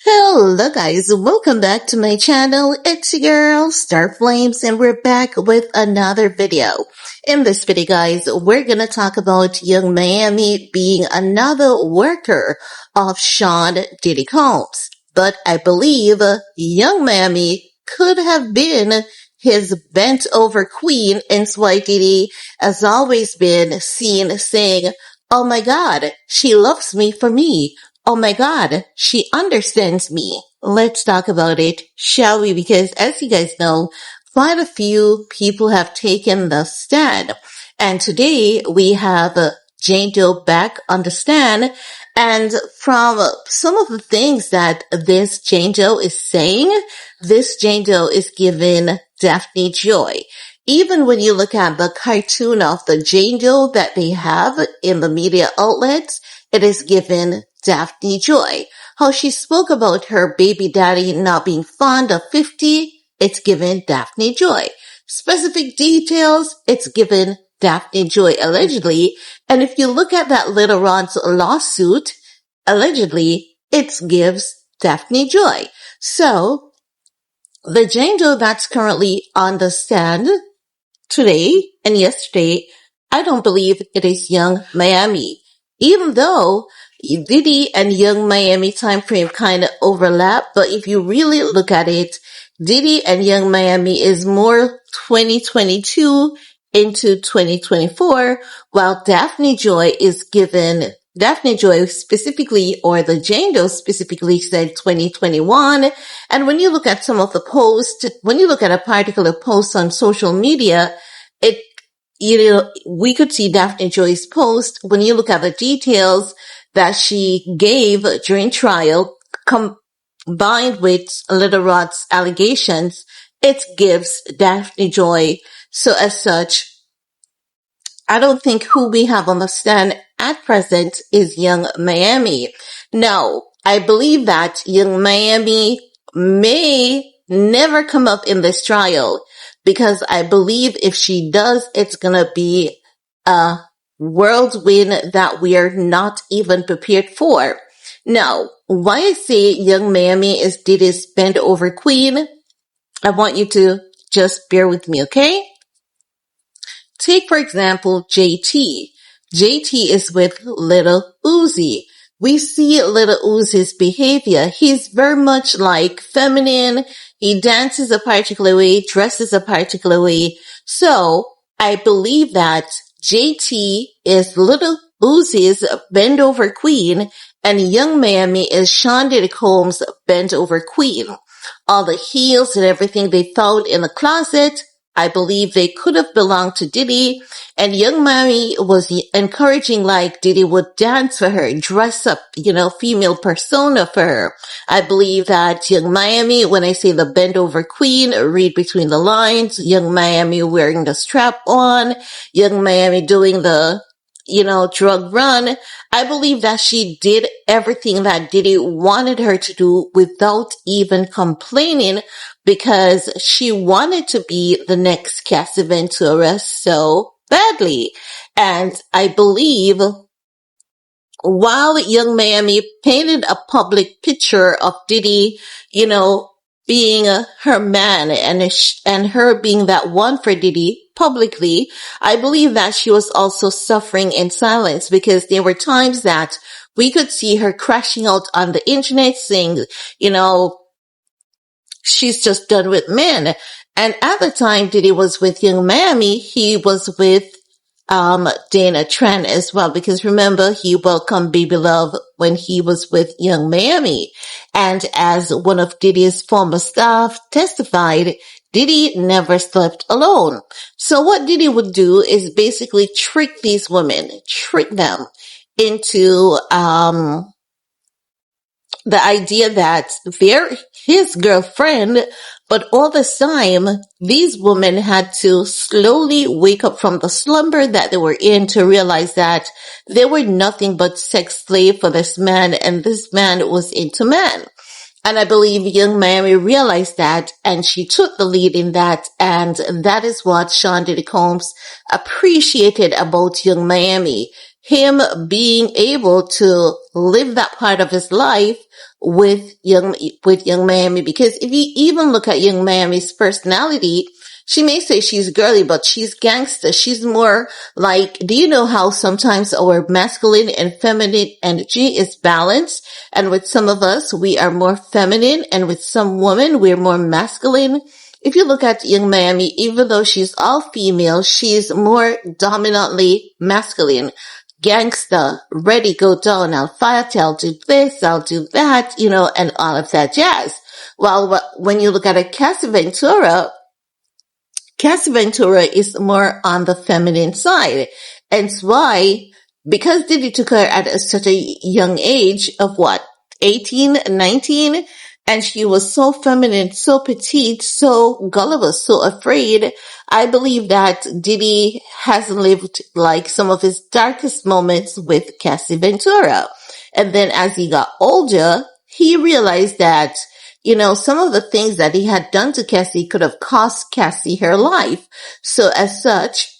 Hello guys, welcome back to my channel. It's your girl, Star Flames, and we're back with another video. In this video guys, we're gonna talk about Young Miami being another worker of Sean Diddy Combs. But I believe Young Miami could have been his bent over queen, and why Diddy has always been seen saying, "Oh my god, she loves me for me. Oh my god, she understands me." Let's talk about it, shall we? Because as you guys know, quite a few people have taken the stand. And today we have Jane Doe back on the stand. And from some of the things that this Jane Doe is saying, this Jane Doe is giving Daphne joy. Even when you look at the cartoon of the Jane Doe that they have in the media outlets, it is given Daphne joy. How she spoke about her baby daddy not being fond of 50, it's given Daphne joy. Specific details, it's given Daphne joy, allegedly. And if you look at that Little Ron's lawsuit, allegedly, it gives Daphne joy. So, the Jane Doe that's currently on the stand today and yesterday, I don't believe it is Young Miami. Even though Diddy and Young Miami time frame kind of overlap, but if you really look at it, Diddy and Young Miami is more 2022 into 2024, while Daphne Joy is given, Daphne Joy specifically, or the Jane Doe specifically said 2021. And when you look at some of the posts, when you look at a particular post on social media, we could see Daphne Joy's post. When you look at the details that she gave during trial, combined with Little Rod's allegations, it gives Daphne joy. So as such, I don't think who we have on the stand at present is Young Miami. Now, I believe that Young Miami may never come up in this trial, because I believe if she does, it's gonna be a whirlwind that we are not even prepared for. Now, why I say Young Miami is Diddy's bent over queen, I want you to just bear with me, okay? Take, for example, JT. JT is with Little Uzi. We see Little Uzi's behavior. He's very much like feminine. He dances a particular way, dresses a particular way. So I believe that JT is Little Uzi's bent over queen, and Young Miami is Sean Diddy Combs' bent over queen. All the heels and everything they found in the closet, I believe they could have belonged to Diddy, and Young Miami was encouraging like Diddy would dance for her, dress up, female persona for her. I believe that Young Miami, when I say the bend over queen, read between the lines, Young Miami wearing the strap on, Young Miami doing the, drug run. I believe that she did everything that Diddy wanted her to do without even complaining, because she wanted to be the next Cassie Ventura so badly. And I believe while Young Miami painted a public picture of Diddy, being her man and her being that one for Diddy publicly, I believe that she was also suffering in silence, because there were times that we could see her crashing out on the internet saying, she's just done with men. And at the time Diddy was with Young Miami, he was with Dana Tran as well, because remember, he welcomed Baby Love when he was with Young Miami. And as one of Diddy's former staff testified, Diddy never slept alone. So what Diddy would do is basically trick these women, trick them into the idea that they're his girlfriend, but all the time, these women had to slowly wake up from the slumber that they were in to realize that they were nothing but sex slave for this man, and this man was into men. And I believe Young Miami realized that, and she took the lead in that, and that is what Sean Diddy Combs appreciated about Young Miami. him being able to live that part of his life with Young Miami. Because if you even look at Young Miami's personality, she may say she's girly, but she's gangster. She's more like, do you know how sometimes our masculine and feminine energy is balanced? And with some of us, we are more feminine, and with some women, we're more masculine. If you look at Young Miami, even though she's all female, she's more dominantly masculine. Gangster, ready, go down, I'll fight, I'll do this, I'll do that, and all of that jazz. While when you look at a Cassie Ventura is more on the feminine side. And it's why, because Diddy took her at such a young age of 18, 19, and she was so feminine, so petite, so gullible, so afraid, I believe that Diddy has lived like some of his darkest moments with Cassie Ventura. And then as he got older, he realized that some of the things that he had done to Cassie could have cost Cassie her life. So as such,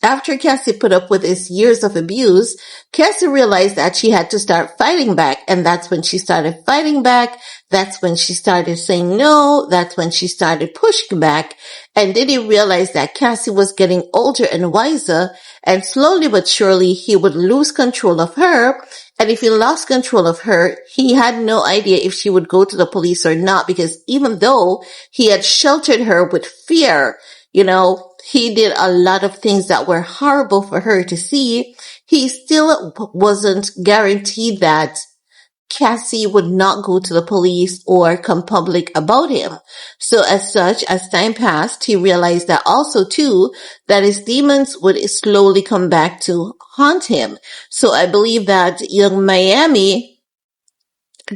after Cassie put up with his years of abuse, Cassie realized that she had to start fighting back. And that's when she started fighting back. That's when she started saying no. That's when she started pushing back. And Diddy realized that Cassie was getting older and wiser. And slowly but surely, he would lose control of her. And if he lost control of her, he had no idea if she would go to the police or not, because even though he had sheltered her with fear, he did a lot of things that were horrible for her to see, he still wasn't guaranteed that Cassie would not go to the police or come public about him. So as such, as time passed, he realized that also too, that his demons would slowly come back to haunt him. So I believe that Young Miami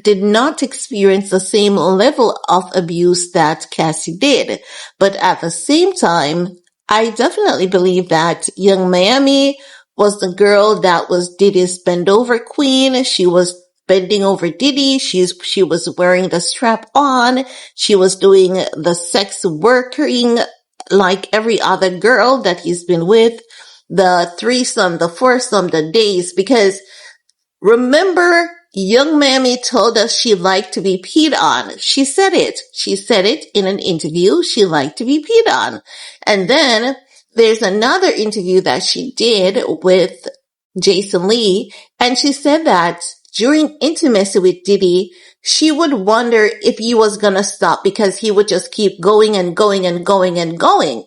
did not experience the same level of abuse that Cassie did. But at the same time, I definitely believe that Young Miami was the girl that was Diddy's bend over queen. She was bending over Diddy. She was wearing the strap on. She was doing the sex working like every other girl that he's been with. The threesome, the foursome, the days, because remember, Young Miami told us she liked to be peed on. She said it. She said it in an interview. She liked to be peed on. And then there's another interview that she did with Jason Lee. And she said that during intimacy with Diddy, she would wonder if he was going to stop because he would just keep going and going and going and going.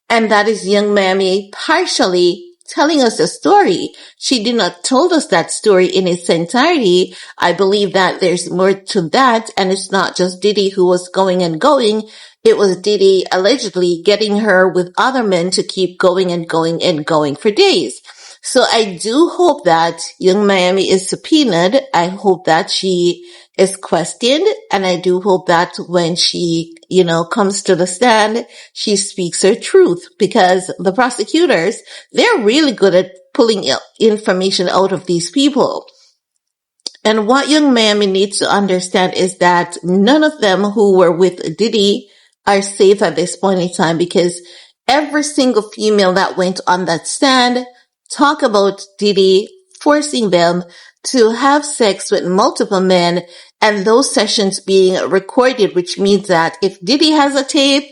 And that is Young Miami partially telling us a story. She did not told us that story in its entirety. I believe that there's more to that, and it's not just Diddy who was going and going. It was Diddy allegedly getting her with other men to keep going and going and going for days. So I do hope that Young Miami is subpoenaed. I hope that she is questioned, and I do hope that when she, comes to the stand, she speaks her truth, because the prosecutors, they're really good at pulling information out of these people. And what Young Miami needs to understand is that none of them who were with Diddy are safe at this point in time, because every single female that went on that stand talk about Diddy forcing them to have sex with multiple men, and those sessions being recorded, which means that if Diddy has a tape,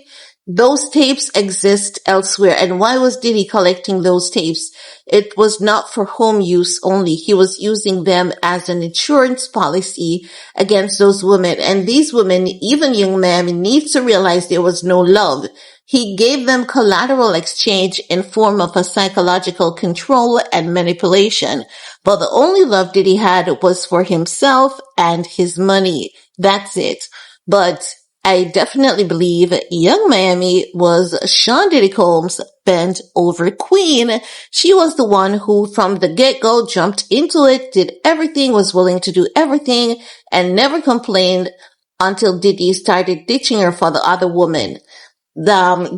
those tapes exist elsewhere. And why was Diddy collecting those tapes? It was not for home use only. He was using them as an insurance policy against those women. And these women, even Young Miami, needs to realize there was no love. He gave them collateral exchange in form of a psychological control and manipulation. But the only love Diddy had was for himself and his money. That's it. But I definitely believe Young Miami was Sean Diddy Combs' bent over queen. She was the one who from the get-go jumped into it, did everything, was willing to do everything, and never complained until Diddy started ditching her for the other woman.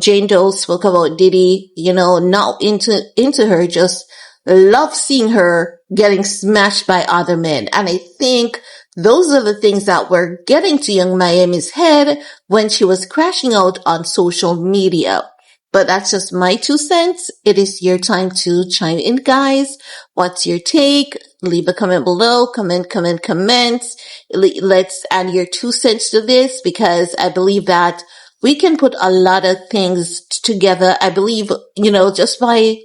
Jane Doe spoke about Diddy, not into her, just love seeing her getting smashed by other men. And I think those are the things that were getting to Young Miami's head when she was crashing out on social media. But that's just my 2 cents. It is your time to chime in, guys. What's your take? Leave a comment below. Comment. Let's add your 2 cents to this, because I believe that we can put a lot of things together. I believe, just by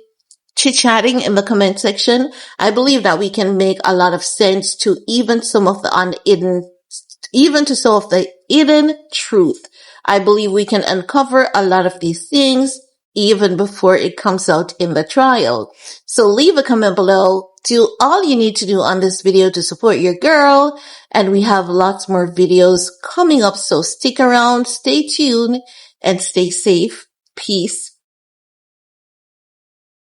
chit-chatting in the comment section, I believe that we can make a lot of sense to even to some of the hidden truth. I believe we can uncover a lot of these things even before it comes out in the trial. So leave a comment below. Do all you need to do on this video to support your girl. And we have lots more videos coming up. So stick around, stay tuned, and stay safe. Peace.